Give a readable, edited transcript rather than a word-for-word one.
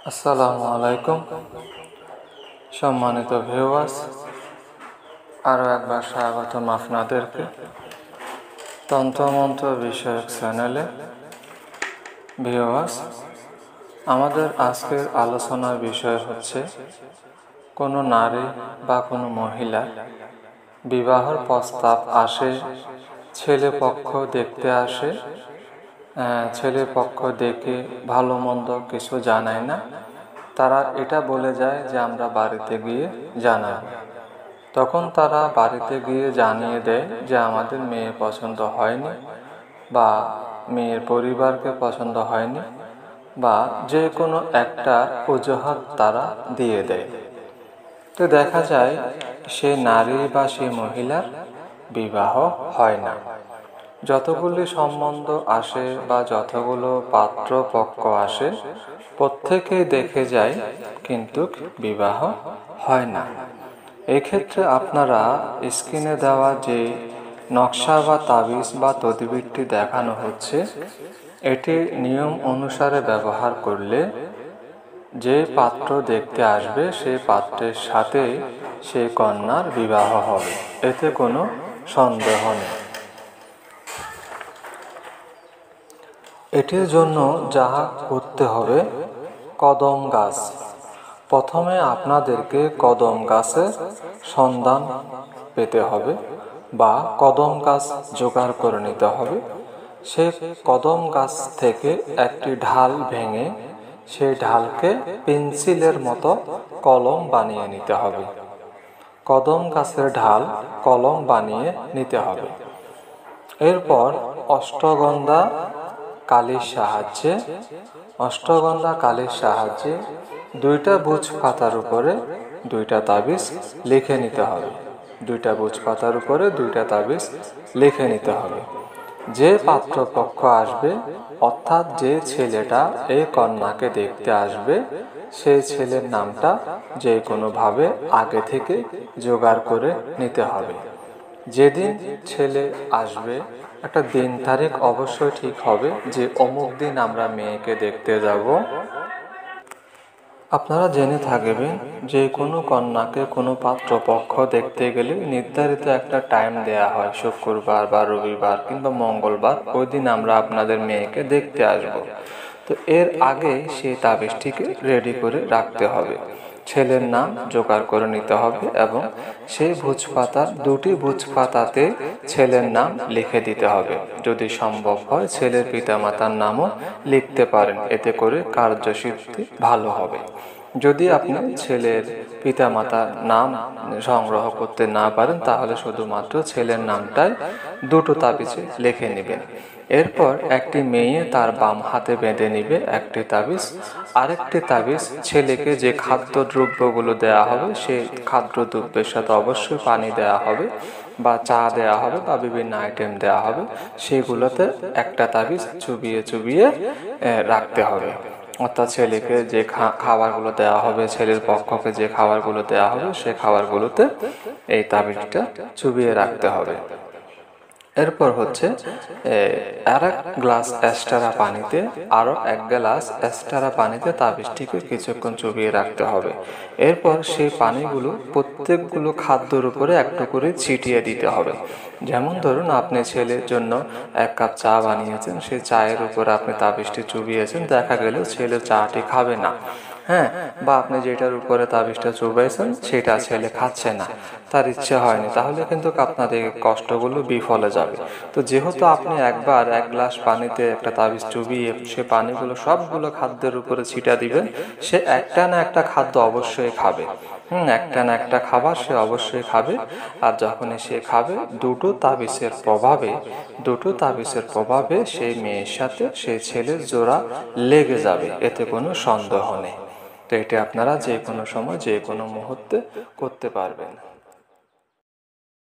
আসসালামু আলাইকুম সম্মানিত ভিউয়ার্স, আরও একবার স্বাগতম আপনাদেরকে তন্ত্রমন্ত্র বিষয়ক চ্যানেলে। ভিউয়ার্স, আমাদের আজকের আলোচনার বিষয় হচ্ছে কোনো নারী বা কোনো মহিলা বিবাহের প্রস্তাব আসে, ছেলে পক্ষ দেখতে আসে, ছেলে পক্ষ দেখে ভালো মন্দ কিছু জানায় না, তারা এটা বলে যায় যে আমরা বাড়িতে গিয়ে জানাবো। তখন তারা বাড়িতে গিয়ে জানিয়ে দেয় যে আমাদের মেয়ে পছন্দ হয়নি বা মেয়ের পরিবারকে পছন্দ হয়নি বা যে কোনো একটা অজুহাত তারা দিয়ে দেয়। তো দেখা যায় সে নারী বা সে মহিলার বিবাহ হয় না। যতগুলি সম্বন্ধ আসে বা যতগুলো পাত্র পক্ষ আসে প্রত্যেকেই দেখে যায়, কিন্তু বিবাহ হয় না। এক্ষেত্রে আপনারা স্ক্রিনে দেওয়া যে নকশা বা তাবিজ বা তদবিরটি দেখানো হচ্ছে, এটি নিয়ম অনুসারে ব্যবহার করলে যে পাত্র দেখতে আসবে সেই পাত্রের সাথে সেই কন্যার বিবাহ হবে, এতে কোনো সন্দেহ নেই। এটির জন্য যাহা করতে হবে, কদম গাছ। প্রথমে আপনাদেরকে কদম গাছের সন্ধান পেতে হবে বা কদম গাছ জোগাড় করে নিতে হবে। সে কদম গাছ থেকে একটি ঢাল ভেঙে সেই ঢালকে পেন্সিলের মতো কলম বানিয়ে নিতে হবে। কদম গাছের ঢাল কলম বানিয়ে নিতে হবে। এরপর অষ্টগন্ধা কালির সাহায্যে দুইটা বুঝ পাতার উপরে দুইটা তাবিজ লিখে নিতে হবে। দুইটা বুঝ পাতার উপরে দুইটা তাবিজ লিখে নিতে হবে। যে পাত্রপক্ষ আসবে, অর্থাৎ যে ছেলেটা এই কন্যাকে দেখতে আসবে, সেই ছেলের নামটা যে কোনোভাবে আগে থেকে জোগাড় করে নিতে হবে। যেদিন ছেলে আসবে একটা দিন তারিখ অবশ্যই ঠিক হবে যে অমুক দিন আমরা মেয়েকে দেখতে যাব। আপনারা জেনে থাকবেন যে কোনো কন্যাকে কোনো পাত্রপক্ষ দেখতে গেলে নির্ধারিত একটা টাইম দেয়া হয়, শুক্রবার বা রবিবার কিংবা মঙ্গলবার, ওই দিন আমরা আপনাদের মেয়েকে দেখতে আসব। তো এর আগে সেই তাবিজটিকে রেডি করে রাখতে হবে। ছেলের নাম জোগাড় করে নিতে হবে এবং সেই ভোজপাতার দুটি ভোজপাতাতে ছেলের নাম লিখে দিতে হবে। যদি সম্ভব হয় ছেলের পিতামাতার নামও লিখতে পারেন, এতে করে কার্যসিদ্ধি ভালো হবে। যদি আপনি ছেলের পিতামাতার নাম সংগ্রহ করতে না পারেন, তাহলে শুধুমাত্র ছেলের নামটাই দুটো তাবিজে লিখে নেবেন। এরপর একটি মেয়ে তার বাম হাতে বেঁধে নিবে একটি তাবিজ। আরেকটি তাবিজ ছেলেকে যে খাদ্যদ্রব্যগুলো দেয়া হবে সেই খাদ্যদ্রব্যের সাথে অবশ্যই পানি দেয়া হবে বা চা দেয়া হবে বা বিভিন্ন আইটেম দেয়া হবে, সেগুলোতে একটা তাবিজ চুবিয়ে রাখতে হবে। অর্থাৎ ছেলেকে যে খাবারগুলো দেওয়া হবে, ছেলের পক্ষকে যে খাবারগুলো দেওয়া হবে, সে খাবারগুলোতে এই তাবিজটা চুবিয়ে রাখতে হবে। এরপর হচ্ছে আর এক গ্লাস এক্সট্রা পানিতে আরও এক গ্লাস এক্সট্রা পানিতে তাবিজটিকে কিছুক্ষণ চুবিয়ে রাখতে হবে। এরপর সেই পানিগুলো প্রত্যেকগুলো খাদ্যের উপরে একটু করে ছিটিয়ে দিতে হবে। যেমন ধরুন আপনি ছেলের জন্য 1 কাপ চা বানিয়েছেন, সেই চায়ের উপরে আপনি তাবিজটি চুবিয়েছেন, দেখা গেল ছেলে চাটি খাবে না, বা আপনি যেটার উপরে তাবিজটা চুবাইছেন সেটা ছেলে খাচ্ছে না, তার ইচ্ছে হয়নি, তাহলে কিন্তু আপনাদের কষ্টগুলো বিফলে যাবে। তো যেহেতু আপনি একবার 1 গ্লাস পানিতে একটা তাবিজ চুবিয়ে সে পানিগুলো সবগুলো খাদ্যের উপরে ছিটা দিবেন, সে একটা না একটা খাদ্য অবশ্যই খাবে। একটা না একটা খাবার সে অবশ্যই খাবে। আর যখনই সে খাবে, দুটো তাবিজের প্রভাবে সেই মেয়ের সাথে সেই ছেলের জোড়া লেগে যাবে, এতে কোনো সন্দেহ নেই। তো এটি আপনারা যে কোনো সময় যে কোনো মুহূর্তে করতে পারবেন।